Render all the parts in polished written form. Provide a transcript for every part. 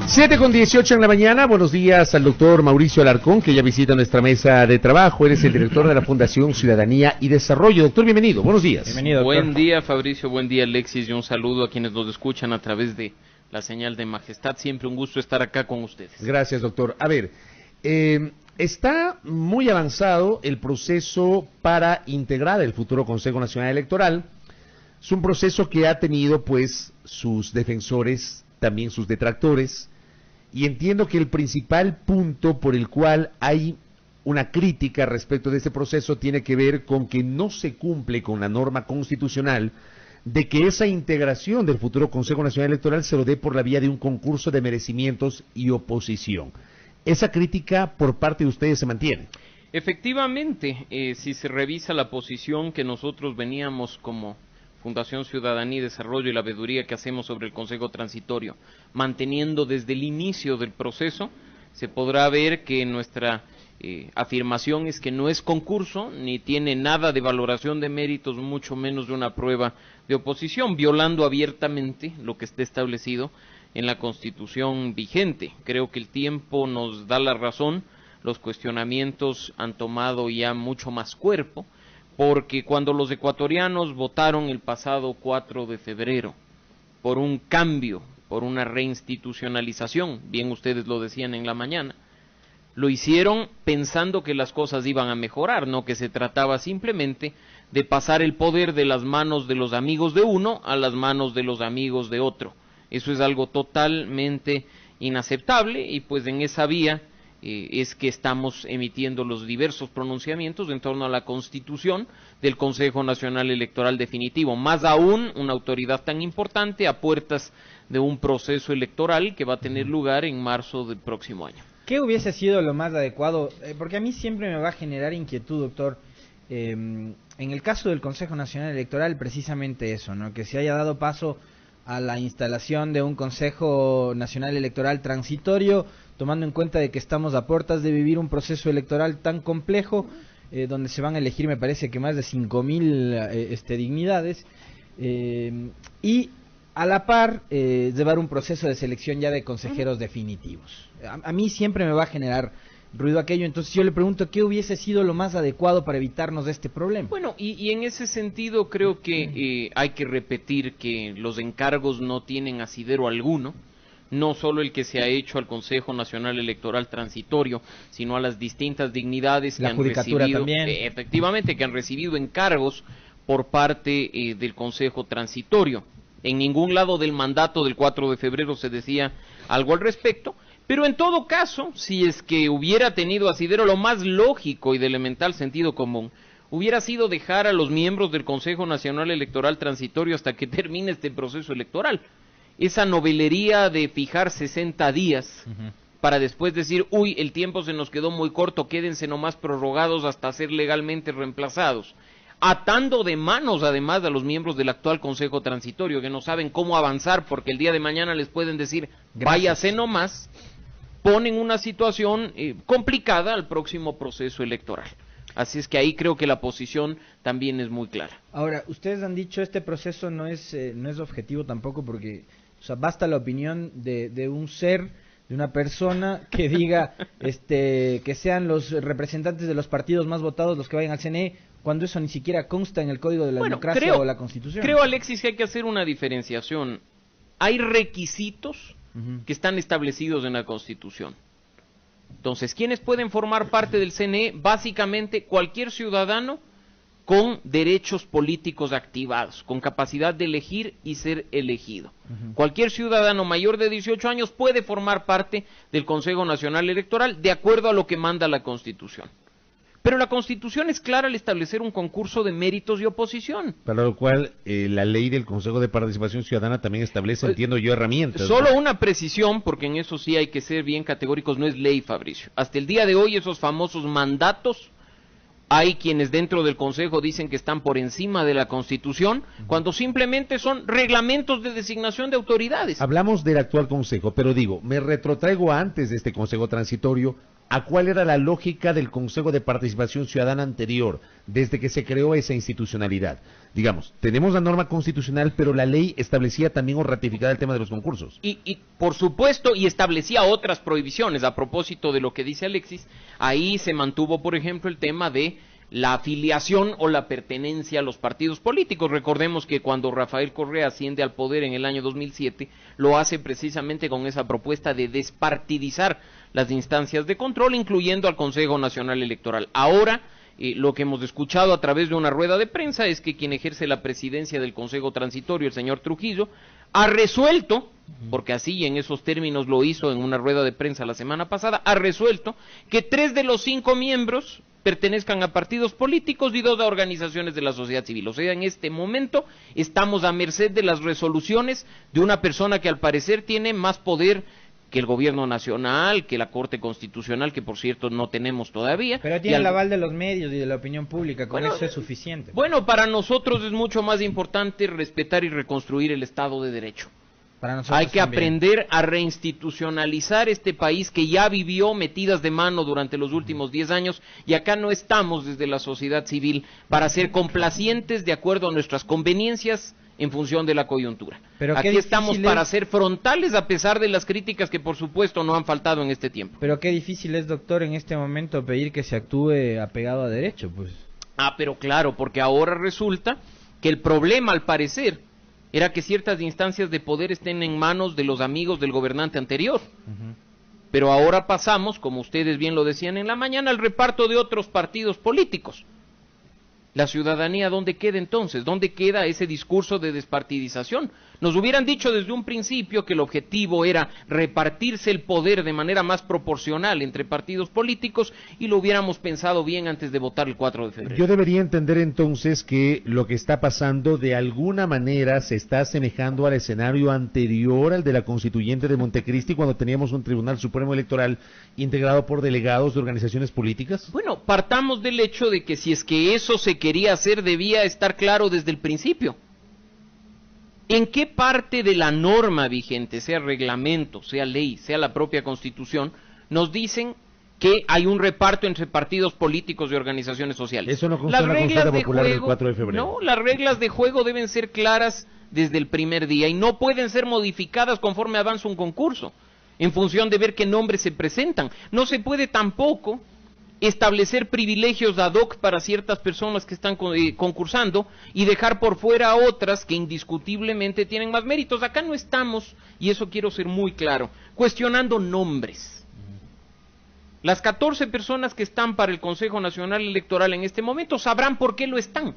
7:18 en la mañana. Buenos días al doctor Mauricio Alarcón, que ya visita nuestra mesa de trabajo. Eres el director de la Fundación Ciudadanía y Desarrollo. Doctor, bienvenido. Buenos días. Bienvenido, doctor. Buen día, Fabricio. Buen día, Alexis. Y un saludo a quienes nos escuchan a través de la señal de Majestad. Siempre un gusto estar acá con ustedes. Gracias, doctor. A ver, está muy avanzado el proceso para integrar el futuro Consejo Nacional Electoral. Es un proceso que ha tenido, pues, sus defensores, también sus detractores. Y entiendo que el principal punto por el cual hay una crítica respecto de este proceso tiene que ver con que no se cumple con la norma constitucional de que esa integración del futuro Consejo Nacional Electoral se lo dé por la vía de un concurso de merecimientos y oposición. ¿Esa crítica por parte de ustedes se mantiene? Efectivamente, si se revisa la posición que nosotros veníamos como Fundación Ciudadanía y Desarrollo y la veeduría que hacemos sobre el Consejo Transitorio, manteniendo desde el inicio del proceso, se podrá ver que nuestra afirmación es que no es concurso, ni tiene nada de valoración de méritos, mucho menos de una prueba de oposición, violando abiertamente lo que está establecido en la Constitución vigente. Creo que el tiempo nos da la razón, los cuestionamientos han tomado ya mucho más cuerpo, porque cuando los ecuatorianos votaron el pasado 4 de febrero por un cambio, por una reinstitucionalización, bien ustedes lo decían en la mañana, lo hicieron pensando que las cosas iban a mejorar, no que se trataba simplemente de pasar el poder de las manos de los amigos de uno a las manos de los amigos de otro. Eso es algo totalmente inaceptable y pues en esa vía es que estamos emitiendo los diversos pronunciamientos en torno a la constitución del Consejo Nacional Electoral definitivo, más aún una autoridad tan importante a puertas de un proceso electoral que va a tener lugar en marzo del próximo año. ¿Qué hubiese sido lo más adecuado? Porque a mí siempre me va a generar inquietud, doctor, en el caso del Consejo Nacional Electoral, precisamente eso, ¿no? Que se haya dado paso a la instalación de un Consejo Nacional Electoral transitorio, tomando en cuenta de que estamos a puertas de vivir un proceso electoral tan complejo, donde se van a elegir, me parece que más de 5.000 dignidades, y a la par llevar un proceso de selección ya de consejeros definitivos. A mí siempre me va a generar ruido aquello, entonces yo le pregunto qué hubiese sido lo más adecuado para evitarnos de este problema. Bueno, y en ese sentido creo que hay que repetir que los encargos no tienen asidero alguno, no solo el que se ha hecho al Consejo Nacional Electoral Transitorio, sino a las distintas dignidades que han recibido, también. Efectivamente, que han recibido encargos por parte del Consejo Transitorio. En ningún lado del mandato del 4 de febrero se decía algo al respecto, pero en todo caso, si es que hubiera tenido asidero, lo más lógico y de elemental sentido común hubiera sido dejar a los miembros del Consejo Nacional Electoral Transitorio hasta que termine este proceso electoral. Esa novelería de fijar 60 días para después decir, uy, el tiempo se nos quedó muy corto, quédense nomás prorrogados hasta ser legalmente reemplazados, atando de manos además a los miembros del actual Consejo Transitorio que no saben cómo avanzar porque el día de mañana les pueden decir, váyase nomás, ponen una situación complicada al próximo proceso electoral. Así es que ahí creo que la posición también es muy clara. Ahora, ustedes han dicho este proceso no es objetivo tampoco porque, o sea, basta la opinión de un ser, de una persona que diga que sean los representantes de los partidos más votados los que vayan al CNE, cuando eso ni siquiera consta en el Código de la Democracia o la Constitución. Creo, Alexis, que hay que hacer una diferenciación. Hay requisitos que están establecidos en la Constitución. Entonces, ¿quiénes pueden formar parte del CNE? Básicamente cualquier ciudadano con derechos políticos activados, con capacidad de elegir y ser elegido. Cualquier ciudadano mayor de 18 años puede formar parte del Consejo Nacional Electoral de acuerdo a lo que manda la Constitución. Pero la Constitución es clara al establecer un concurso de méritos y oposición. Para lo cual la ley del Consejo de Participación Ciudadana también establece, entiendo yo, herramientas. Solo ¿no? una precisión, porque en eso sí hay que ser bien categóricos, no es ley, Fabricio. Hasta el día de hoy esos famosos mandatos, hay quienes dentro del Consejo dicen que están por encima de la Constitución, cuando simplemente son reglamentos de designación de autoridades. Hablamos del actual Consejo, pero digo, me retrotraigo antes de este Consejo Transitorio. a cuál era la lógica del Consejo de Participación Ciudadana anterior, desde que se creó esa institucionalidad. Digamos, tenemos la norma constitucional, pero la ley establecía también o ratificaba el tema de los concursos. Y por supuesto, y establecía otras prohibiciones. A propósito de lo que dice Alexis, ahí se mantuvo, por ejemplo, el tema de la afiliación o la pertenencia a los partidos políticos. Recordemos que cuando Rafael Correa asciende al poder en el año 2007, lo hace precisamente con esa propuesta de despartidizar las instancias de control, incluyendo al Consejo Nacional Electoral. Ahora, lo que hemos escuchado a través de una rueda de prensa es que quien ejerce la presidencia del Consejo Transitorio, el señor Trujillo, ha resuelto, porque así en esos términos lo hizo en una rueda de prensa la semana pasada, ha resuelto que 3 de los 5 miembros pertenezcan a partidos políticos y 2 a organizaciones de la sociedad civil. O sea, en este momento estamos a merced de las resoluciones de una persona que al parecer tiene más poder que el gobierno nacional, que la Corte Constitucional, que por cierto no tenemos todavía. Pero tiene el aval de los medios y de la opinión pública, con eso es suficiente. Bueno, para nosotros es mucho más importante respetar y reconstruir el Estado de Derecho. Para nosotros hay que también aprender a reinstitucionalizar este país que ya vivió metidas de mano durante los últimos 10 años, y acá no estamos desde la sociedad civil para ser complacientes de acuerdo a nuestras conveniencias en función de la coyuntura. Pero aquí estamos para ser frontales a pesar de las críticas que por supuesto no han faltado en este tiempo. Pero qué difícil es, doctor, en este momento pedir que se actúe apegado a derecho, pues. Pero claro, porque ahora resulta que el problema, al parecer, era que ciertas instancias de poder estén en manos de los amigos del gobernante anterior. Pero ahora pasamos, como ustedes bien lo decían en la mañana, al reparto de otros partidos políticos. La ciudadanía, ¿dónde queda entonces? ¿Dónde queda ese discurso de despartidización? Nos hubieran dicho desde un principio que el objetivo era repartirse el poder de manera más proporcional entre partidos políticos y lo hubiéramos pensado bien antes de votar el 4 de febrero. Yo debería entender entonces que lo que está pasando de alguna manera se está asemejando al escenario anterior al de la Constituyente de Montecristi, cuando teníamos un Tribunal Supremo Electoral integrado por delegados de organizaciones políticas. Bueno, partamos del hecho de que si es que eso se quería hacer, debía estar claro desde el principio. ¿En qué parte de la norma vigente, sea reglamento, sea ley, sea la propia Constitución, nos dicen que hay un reparto entre partidos políticos y organizaciones sociales? Eso no consta en la consulta popular del 4 de febrero. No, las reglas de juego deben ser claras desde el primer día y no pueden ser modificadas conforme avanza un concurso, en función de ver qué nombres se presentan. No se puede tampoco establecer privilegios ad hoc para ciertas personas que están concursando y dejar por fuera a otras que indiscutiblemente tienen más méritos. Acá no estamos, y eso quiero ser muy claro, cuestionando nombres. Las 14 personas que están para el Consejo Nacional Electoral en este momento sabrán por qué lo están.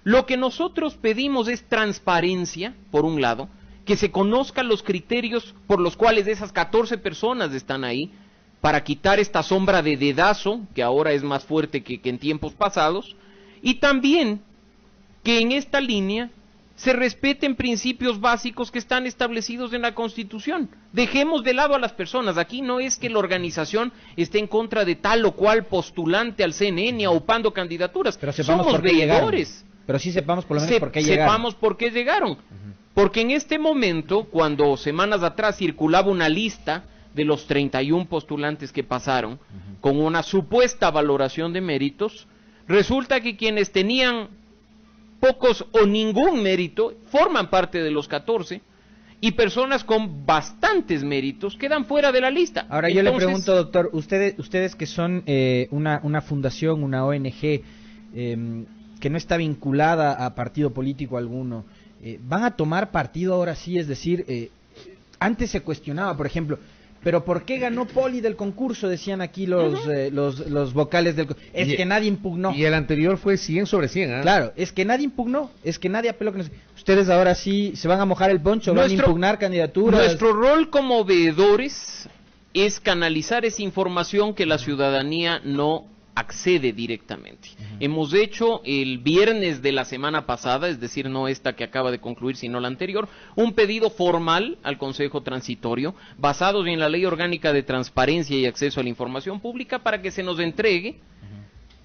Lo que nosotros pedimos es transparencia, por un lado, que se conozcan los criterios por los cuales esas 14 personas están ahí, para quitar esta sombra de dedazo, que ahora es más fuerte que en tiempos pasados, y también que en esta línea se respeten principios básicos que están establecidos en la Constitución. Dejemos de lado a las personas. Aquí no es que la organización esté en contra de tal o cual postulante al CNN aupando candidaturas. Pero sepamos somos por qué veedores. Llegaron. Pero sí sepamos por lo menos por qué llegaron. Sepamos por qué llegaron. Porque en este momento, cuando semanas atrás circulaba una lista de los 31 postulantes que pasaron, con una supuesta valoración de méritos, resulta que quienes tenían pocos o ningún mérito forman parte de los 14, y personas con bastantes méritos quedan fuera de la lista. Ahora yo le pregunto, doctor, ustedes que son una fundación, una ONG, que no está vinculada a partido político alguno, ¿van a tomar partido ahora sí? Es decir, antes se cuestionaba, por ejemplo, pero ¿por qué ganó Poli del concurso? Decían aquí los vocales del concurso. Es que nadie impugnó. Y el anterior fue 100 sobre 100, ¿eh? Claro, es que nadie impugnó, es que nadie apeló. Ustedes ahora sí se van a mojar el poncho, van a impugnar candidaturas. Nuestro rol como veedores es canalizar esa información que la ciudadanía no accede directamente. Hemos hecho el viernes de la semana pasada, es decir, no esta que acaba de concluir, sino la anterior, un pedido formal al Consejo Transitorio, basado en la Ley Orgánica de Transparencia y Acceso a la Información Pública, para que se nos entregue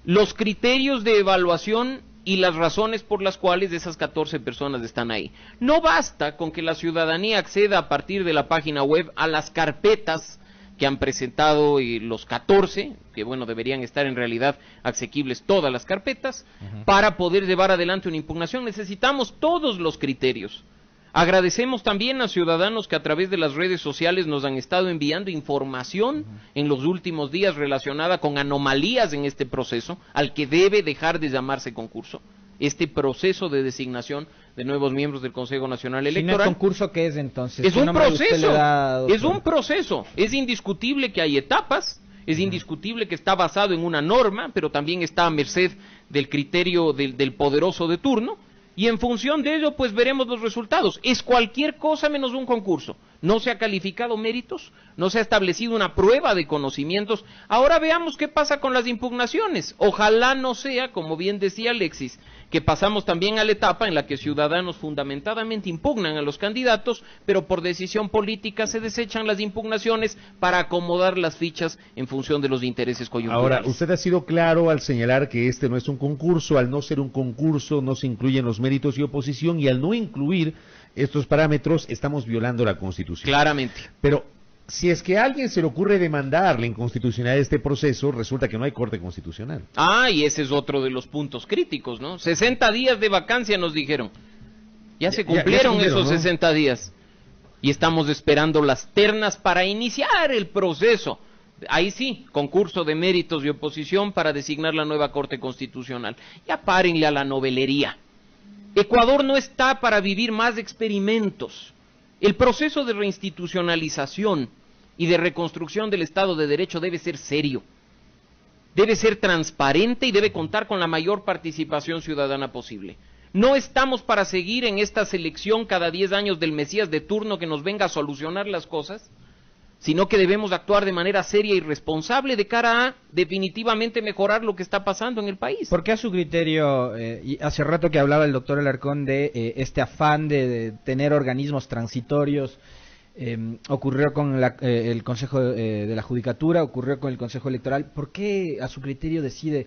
los criterios de evaluación y las razones por las cuales esas 14 personas están ahí. No basta con que la ciudadanía acceda a partir de la página web a las carpetas que han presentado los 14, que bueno, deberían estar en realidad asequibles todas las carpetas, para poder llevar adelante una impugnación. Necesitamos todos los criterios. Agradecemos también a ciudadanos que a través de las redes sociales nos han estado enviando información en los últimos días relacionada con anomalías en este proceso, al que debe dejar de llamarse concurso. Este proceso de designación de nuevos miembros del Consejo Nacional Electoral. Si no es concurso, ¿qué es entonces? Es un proceso, es un proceso. Es indiscutible que hay etapas, es indiscutible que está basado en una norma, pero también está a merced del criterio del poderoso de turno, y en función de ello, pues veremos los resultados. Es cualquier cosa menos un concurso. No se ha calificado méritos, no se ha establecido una prueba de conocimientos. Ahora veamos qué pasa con las impugnaciones. Ojalá no sea, como bien decía Alexis, que pasamos también a la etapa en la que ciudadanos fundamentadamente impugnan a los candidatos, pero por decisión política se desechan las impugnaciones para acomodar las fichas en función de los intereses coyunturales. Ahora, usted ha sido claro al señalar que este no es un concurso. Al no ser un concurso no se incluyen los méritos y oposición, y al no incluir estos parámetros estamos violando la Constitución. Claramente. Pero si es que a alguien se le ocurre demandar la inconstitucionalidad de este proceso, resulta que no hay Corte Constitucional. Ah, y ese es otro de los puntos críticos, ¿no? 60 días de vacancia nos dijeron. Ya se cumplieron esos, ¿no? 60 días. Y estamos esperando las ternas para iniciar el proceso. Ahí sí, concurso de méritos y oposición para designar la nueva Corte Constitucional. Ya párenle a la novelería. Ecuador no está para vivir más experimentos. El proceso de reinstitucionalización y de reconstrucción del Estado de Derecho debe ser serio, debe ser transparente y debe contar con la mayor participación ciudadana posible. No estamos para seguir en esta selección cada 10 años del Mesías de turno que nos venga a solucionar las cosas, sino que debemos actuar de manera seria y responsable de cara a definitivamente mejorar lo que está pasando en el país. ¿Por qué a su criterio, y hace rato que hablaba el doctor Alarcón de este afán de tener organismos transitorios, ocurrió con el Consejo de la Judicatura, ocurrió con el Consejo Electoral? ¿Por qué a su criterio decide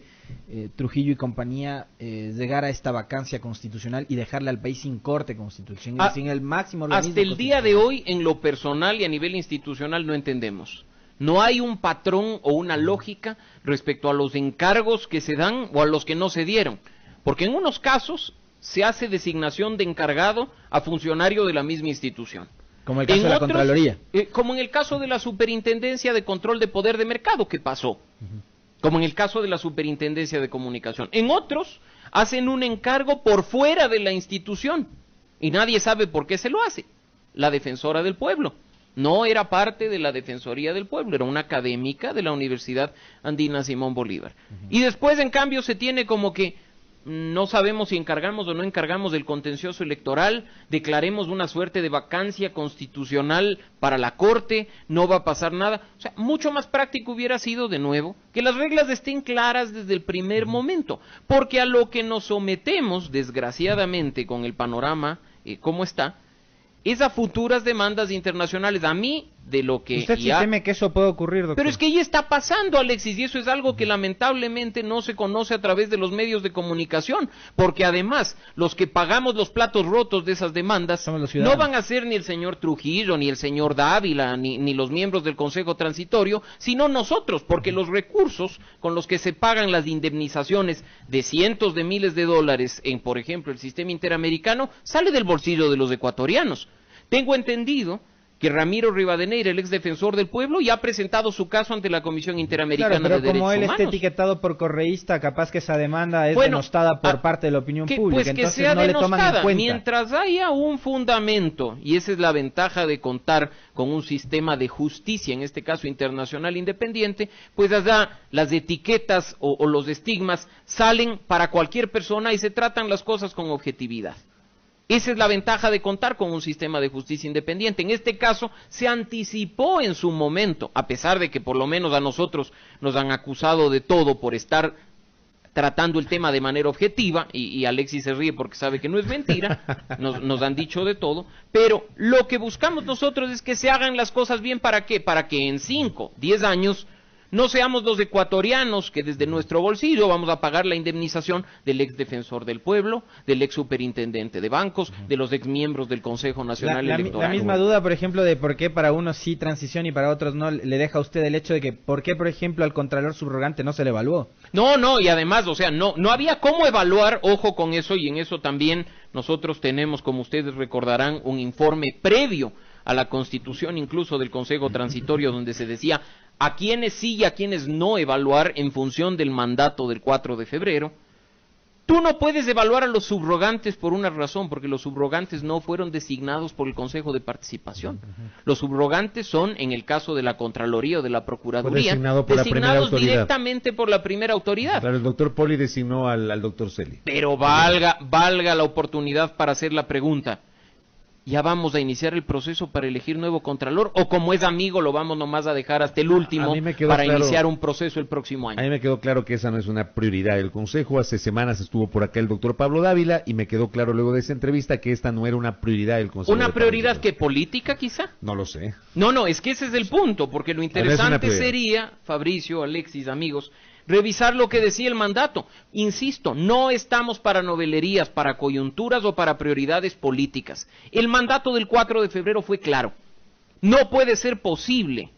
Trujillo y compañía llegar a esta vacancia constitucional y dejarle al país sin corte constitucional, sin el máximo organismo hasta el día de hoy, en lo personal y a nivel institucional, no entendemos. No hay un patrón o una lógica respecto a los encargos que se dan o a los que no se dieron, porque en unos casos se hace designación de encargado a funcionario de la misma institución. Como el caso de la Contraloría. Como en el caso de la Superintendencia de Control de Poder de Mercado, que pasó. Como en el caso de la Superintendencia de Comunicación. En otros, hacen un encargo por fuera de la institución. Y nadie sabe por qué se lo hace. La Defensora del Pueblo. No era parte de la Defensoría del Pueblo, era una académica de la Universidad Andina Simón Bolívar. Y después, en cambio, se tiene como que no sabemos si encargamos o no encargamos del contencioso electoral, declaremos una suerte de vacancia constitucional para la Corte, no va a pasar nada. O sea, mucho más práctico hubiera sido, de nuevo, que las reglas estén claras desde el primer momento, porque a lo que nos sometemos, desgraciadamente, con el panorama como está, es a futuras demandas internacionales. A mí, de lo que ¿Usted sí teme que eso pueda ocurrir, doctor? Pero es que ya está pasando, Alexis, y eso es algo que lamentablemente no se conoce a través de los medios de comunicación, porque además, los que pagamos los platos rotos de esas demandas no van a ser ni el señor Trujillo, ni el señor Dávila, ni los miembros del Consejo Transitorio, sino nosotros, porque los recursos con los que se pagan las indemnizaciones de cientos de miles de dólares en, por ejemplo, el sistema interamericano, sale del bolsillo de los ecuatorianos. Tengo entendido que Ramiro Rivadeneira, el ex defensor del pueblo, ya ha presentado su caso ante la Comisión Interamericana de Derechos Humanos. Pero como él está etiquetado por correísta, capaz que esa demanda es denostada por parte de la opinión pública. Pues que entonces sea no denostada. Le toman en cuenta. Mientras haya un fundamento, y esa es la ventaja de contar con un sistema de justicia, en este caso internacional independiente, pues allá las etiquetas o los estigmas salen para cualquier persona y se tratan las cosas con objetividad. Esa es la ventaja de contar con un sistema de justicia independiente. En este caso, se anticipó en su momento, a pesar de que por lo menos a nosotros nos han acusado de todo por estar tratando el tema de manera objetiva, y Alexis se ríe porque sabe que no es mentira, nos han dicho de todo, pero lo que buscamos nosotros es que se hagan las cosas bien. ¿Para qué? Para que en 5, 10 años No seamos los ecuatorianos que desde nuestro bolsillo vamos a pagar la indemnización del ex defensor del pueblo, del ex superintendente de bancos, de los ex miembros del Consejo Nacional Electoral. La misma duda, por ejemplo, de por qué para unos sí transición y para otros no, le deja a usted el hecho de que por qué, por ejemplo, al contralor subrogante no se le evaluó. No, y además, o sea, no había cómo evaluar, ojo con eso, y en eso también nosotros tenemos, como ustedes recordarán, un informe previo a la constitución incluso del Consejo Transitorio, donde se decía a quienes sí y a quienes no evaluar en función del mandato del 4 de febrero. Tú no puedes evaluar a los subrogantes por una razón, porque los subrogantes no fueron designados por el Consejo de Participación. Los subrogantes son, en el caso de la Contraloría o de la Procuraduría, designados directamente por la primera autoridad. Claro, el doctor Poli designó al doctor Celi. Pero valga la oportunidad para hacer la pregunta. ¿Ya vamos a iniciar el proceso para elegir nuevo Contralor? ¿O como es amigo lo vamos nomás a dejar hasta el último para iniciar un proceso el próximo año? A mí me quedó claro que esa no es una prioridad del Consejo. Hace semanas estuvo por acá el doctor Pablo Dávila y me quedó claro luego de esa entrevista que esta no era una prioridad del Consejo. ¿Una prioridad que política quizá? No lo sé. No, es que ese es el punto, porque lo interesante sería, Fabricio, Alexis, amigos, revisar lo que decía el mandato. Insisto, no estamos para novelerías, para coyunturas o para prioridades políticas. El mandato del 4 de febrero fue claro. No puede ser posible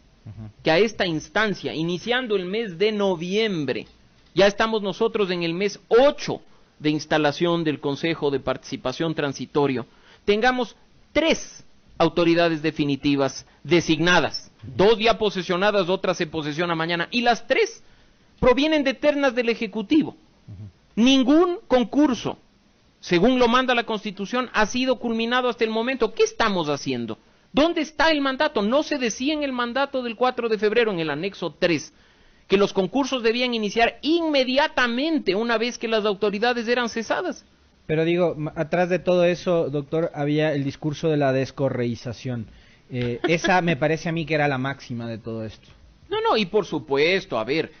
que a esta instancia, iniciando el mes de noviembre, ya estamos nosotros en el mes 8 de instalación del Consejo de Participación Transitorio, tengamos 3 autoridades definitivas designadas, 2 ya posesionadas, otra se posesiona mañana, y las 3 provienen de ternas del Ejecutivo. Ningún concurso, según lo manda la Constitución, ha sido culminado hasta el momento. ¿Qué estamos haciendo? ¿Dónde está el mandato? No se decía en el mandato del 4 de febrero, en el anexo 3, que los concursos debían iniciar inmediatamente una vez que las autoridades eran cesadas. Pero digo, atrás de todo eso, doctor, había el discurso de la descorreización. Esa me parece a mí que era la máxima de todo esto. No, y por supuesto, a ver,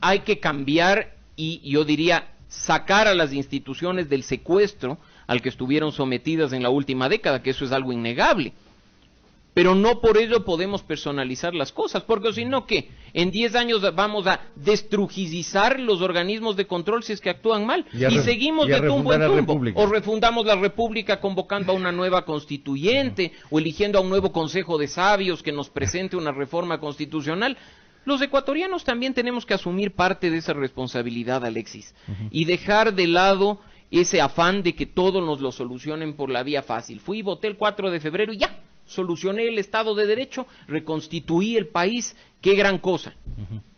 hay que cambiar y yo diría sacar a las instituciones del secuestro al que estuvieron sometidas en la última década, que eso es algo innegable. Pero no por ello podemos personalizar las cosas, porque si no, ¿qué? En 10 años vamos a destrujizar los organismos de control si es que actúan mal, y seguimos de tumbo en tumbo, o refundamos la República convocando a una nueva constituyente, o eligiendo a un nuevo Consejo de Sabios que nos presente una reforma constitucional. Los ecuatorianos también tenemos que asumir parte de esa responsabilidad, Alexis, y dejar de lado ese afán de que todo nos lo solucionen por la vía fácil. Fui y voté el 4 de febrero y ya, solucioné el Estado de Derecho, reconstituí el país, qué gran cosa.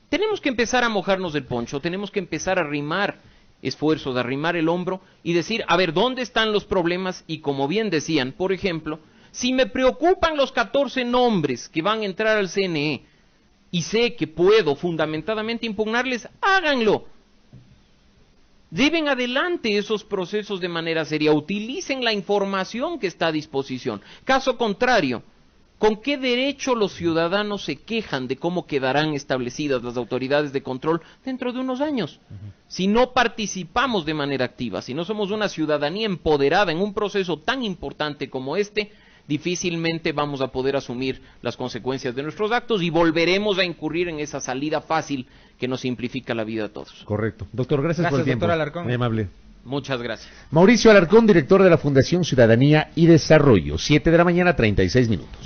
Tenemos que empezar a mojarnos el poncho, tenemos que empezar a arrimar esfuerzos, a arrimar el hombro y decir, a ver, ¿dónde están los problemas? Y como bien decían, por ejemplo, si me preocupan los 14 nombres que van a entrar al CNE, y sé que puedo fundamentadamente impugnarles, háganlo. Lleven adelante esos procesos de manera seria, utilicen la información que está a disposición. Caso contrario, ¿con qué derecho los ciudadanos se quejan de cómo quedarán establecidas las autoridades de control dentro de unos años? Si no participamos de manera activa, si no somos una ciudadanía empoderada en un proceso tan importante como este, difícilmente vamos a poder asumir las consecuencias de nuestros actos y volveremos a incurrir en esa salida fácil que nos simplifica la vida a todos. Correcto. Doctor, gracias por el tiempo. Doctor Alarcón. Muy amable. Muchas gracias. Mauricio Alarcón, director de la Fundación Ciudadanía y Desarrollo. 7 de la mañana, 36 minutos.